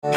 E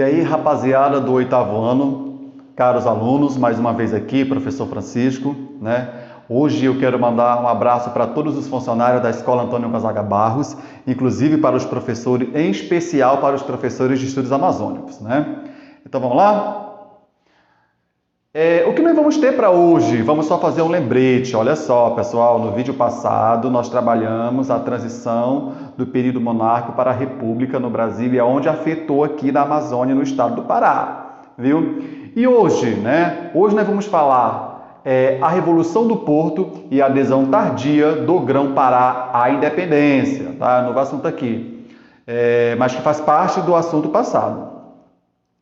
aí, rapaziada do 8º ano, caros alunos, mais uma vez aqui, professor Francisco, né? Hoje eu quero mandar um abraço para todos os funcionários da Escola Antônio Gonzaga Barros, inclusive para os professores, em especial para os professores de estudos amazônicos, né? Então vamos lá? O que nós vamos ter para hoje? Vamos só fazer um lembrete. Olha só, pessoal, no vídeo passado nós trabalhamos a transição do período monárquico para a República no Brasil e aonde afetou aqui na Amazônia, no estado do Pará, viu? E hoje, né? Hoje nós vamos falar a Revolução do Porto e a adesão tardia do Grão-Pará à independência, tá? Novo assunto aqui, mas que faz parte do assunto passado.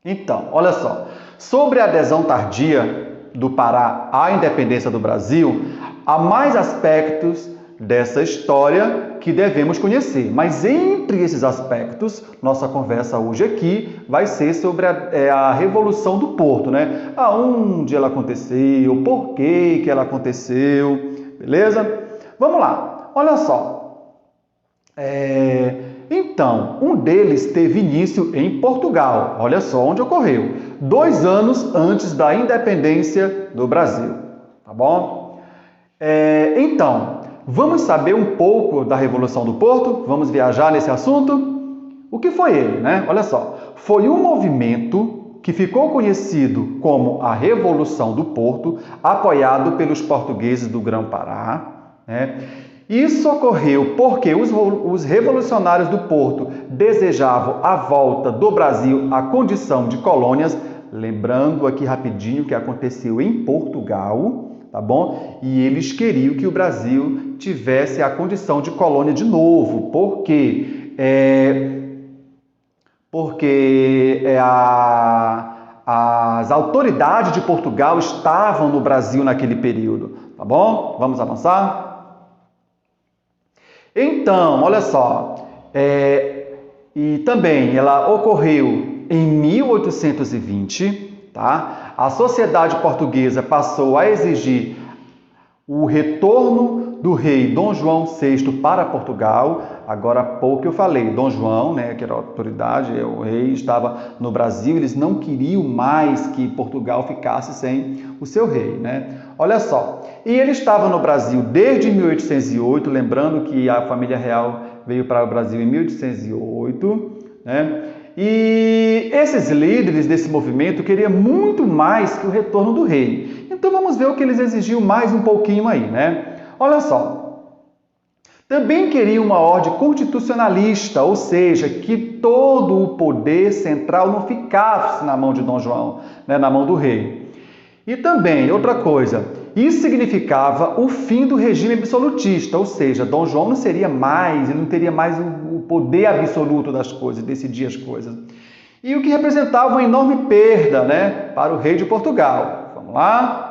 Então, olha só. Sobre a adesão tardia do Pará à independência do Brasil, há mais aspectos dessa história que devemos conhecer. Mas entre esses aspectos, nossa conversa hoje aqui vai ser sobre a Revolução do Porto, né? Aonde ela aconteceu, por que ela aconteceu, beleza? Vamos lá, olha só. Então, um deles teve início em Portugal, olha só onde ocorreu, 2 anos antes da independência do Brasil, tá bom? Então, vamos saber um pouco da Revolução do Porto? Vamos viajar nesse assunto? O que foi ele, né? Olha só, foi um movimento que ficou conhecido como a Revolução do Porto, apoiado pelos portugueses do Grão-Pará, né? Isso ocorreu porque os revolucionários do Porto desejavam a volta do Brasil à condição de colônias, lembrando aqui rapidinho que aconteceu em Portugal, tá bom? E eles queriam que o Brasil tivesse a condição de colônia de novo, porque as autoridades de Portugal estavam no Brasil naquele período, tá bom? Vamos avançar? Então, olha só, e também ela ocorreu em 1820, tá? A sociedade portuguesa passou a exigir o retorno do rei Dom João VI para Portugal. Agora há pouco eu falei, Dom João, né, que era a autoridade, o rei estava no Brasil, eles não queriam mais que Portugal ficasse sem o seu rei, né? Olha só, e ele estava no Brasil desde 1808, lembrando que a família real veio para o Brasil em 1808, né? E esses líderes desse movimento queriam muito mais que o retorno do rei. Então vamos ver o que eles exigiam mais um pouquinho aí, né? Olha só. Também queriam uma ordem constitucionalista, ou seja, que todo o poder central não ficasse na mão de Dom João, né, na mão do rei. E também, outra coisa, isso significava o fim do regime absolutista, ou seja, Dom João não seria mais, ele não teria mais o poder absoluto das coisas, decidir as coisas. E o que representava uma enorme perda, né, para o rei de Portugal. Vamos lá?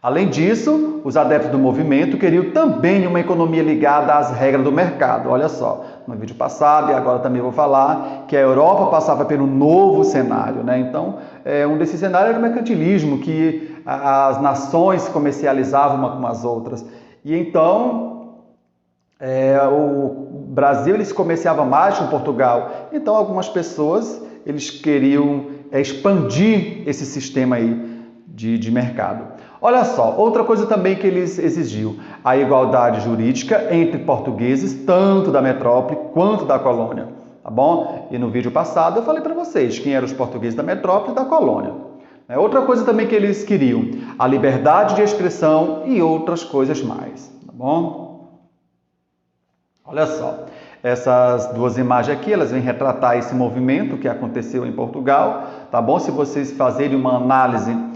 Além disso, os adeptos do movimento queriam também uma economia ligada às regras do mercado. Olha só, no vídeo passado e agora também vou falar que a Europa passava pelo novo cenário, né? Então, um desses cenários era o mercantilismo, que as nações comercializavam uma com as outras. E então, o Brasil ele se comerciava mais com Portugal. Então, algumas pessoas eles queriam expandir esse sistema aí de mercado. Olha só, outra coisa também que eles exigiam, a igualdade jurídica entre portugueses, tanto da metrópole quanto da colônia, tá bom? E no vídeo passado eu falei para vocês quem eram os portugueses da metrópole e da colônia. Outra coisa também que eles queriam, a liberdade de expressão e outras coisas mais, tá bom? Olha só, essas duas imagens aqui, elas vêm retratar esse movimento que aconteceu em Portugal, tá bom? Se vocês fazerem uma análise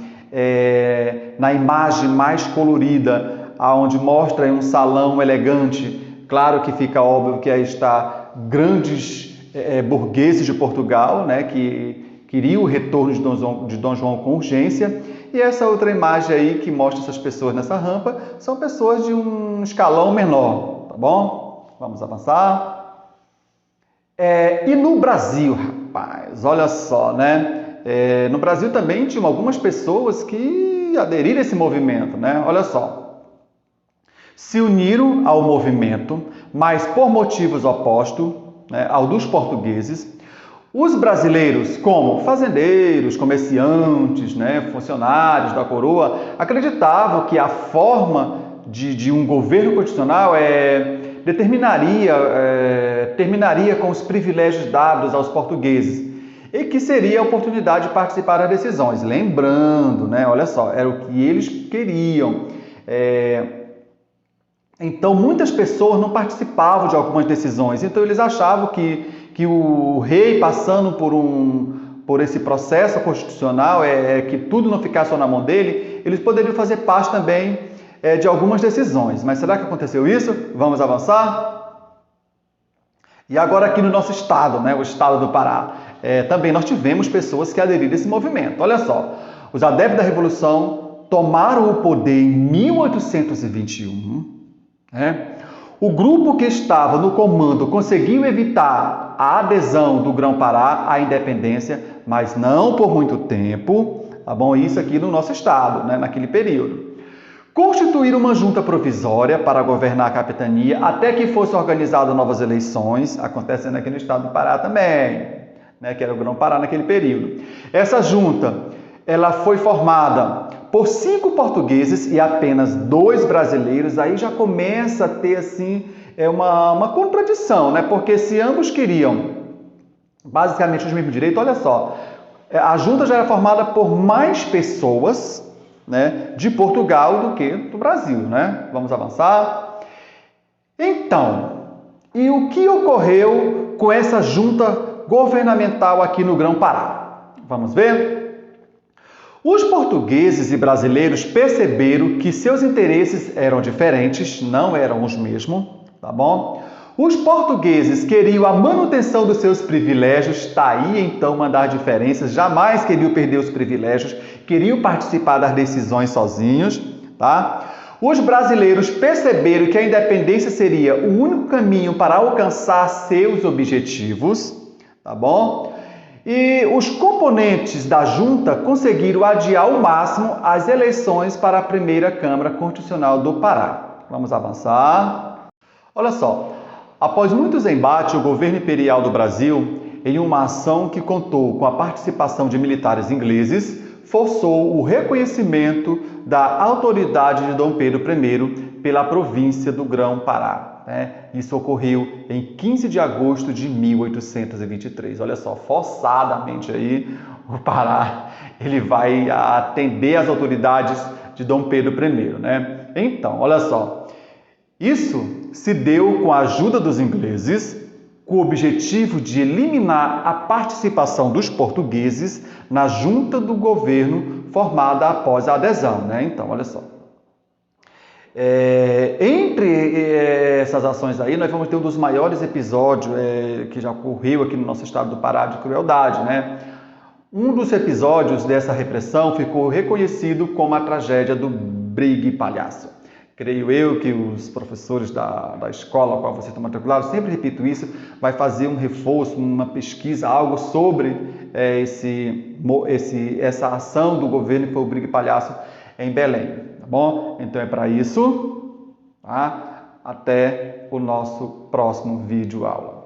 na imagem mais colorida, onde mostra um salão elegante, claro que fica óbvio que aí está grandes burgueses de Portugal, né, que queriam o retorno de Dom João com urgência, E essa outra imagem aí que mostra essas pessoas nessa rampa são pessoas de um escalão menor, tá bom? Vamos avançar. E no Brasil, rapaz, olha só, né? No Brasil também tinham algumas pessoas que aderiram a esse movimento, né? Olha só. Se uniram ao movimento, mas por motivos opostos, né, ao dos portugueses. Os brasileiros, como fazendeiros, comerciantes, né, funcionários da coroa, acreditavam que a forma de um governo constitucional terminaria com os privilégios dados aos portugueses e que seria a oportunidade de participar das decisões. Lembrando, né, olha só, era o que eles queriam. Então, muitas pessoas não participavam de algumas decisões, então eles achavam que o rei, passando por esse processo constitucional, que tudo não ficasse só na mão dele, eles poderiam fazer parte também de algumas decisões. Mas será que aconteceu isso? Vamos avançar? E agora aqui no nosso estado, né, o estado do Pará, também nós tivemos pessoas que aderiram a esse movimento. Olha só, os adeptos da Revolução tomaram o poder em 1821, o grupo que estava no comando conseguiu evitar a adesão do Grão-Pará à independência, mas não por muito tempo, tá bom? Isso aqui no nosso estado, né, naquele período. Constituíram uma junta provisória para governar a capitania até que fossem organizadas novas eleições, acontecendo aqui no estado do Pará também, né, que era o Grão-Pará naquele período. Essa junta, ela foi formada por 5 portugueses e apenas 2 brasileiros. Aí já começa a ter assim uma contradição, né? Porque se ambos queriam basicamente os mesmos direitos, olha só, a junta já era formada por mais pessoas, né, de Portugal do que do Brasil, né? Vamos avançar. Então, e o que ocorreu com essa junta governamental aqui no Grão-Pará? Vamos ver? Os portugueses e brasileiros perceberam que seus interesses eram diferentes, não eram os mesmos, tá bom? Os portugueses queriam a manutenção dos seus privilégios, tá aí então uma das diferenças, jamais queriam perder os privilégios, queriam participar das decisões sozinhos, tá? Os brasileiros perceberam que a independência seria o único caminho para alcançar seus objetivos, tá bom? E os componentes da junta conseguiram adiar ao máximo as eleições para a primeira Câmara Constitucional do Pará. Vamos avançar. Olha só, após muitos embates, o governo imperial do Brasil, em uma ação que contou com a participação de militares ingleses, forçou o reconhecimento da autoridade de Dom Pedro I pela província do Grão-Pará. Isso ocorreu em 15 de agosto de 1823. Olha só, forçadamente aí o Pará ele vai atender às autoridades de Dom Pedro I, né? Então, olha só, isso se deu com a ajuda dos ingleses, com o objetivo de eliminar a participação dos portugueses na junta do governo formada após a adesão, né? Então, olha só. Entre essas ações aí, nós vamos ter um dos maiores episódios que já ocorreu aqui no nosso estado do Pará de crueldade, né? Um dos episódios dessa repressão ficou reconhecido como a tragédia do Brigue Palhaço. Creio eu que os professores da escola a qual você está matriculado, sempre repito isso, vai fazer um reforço, uma pesquisa, algo sobre essa ação do governo que foi o Brigue Palhaço em Belém. Bom, então é para isso, tá? Até o nosso próximo vídeo aula.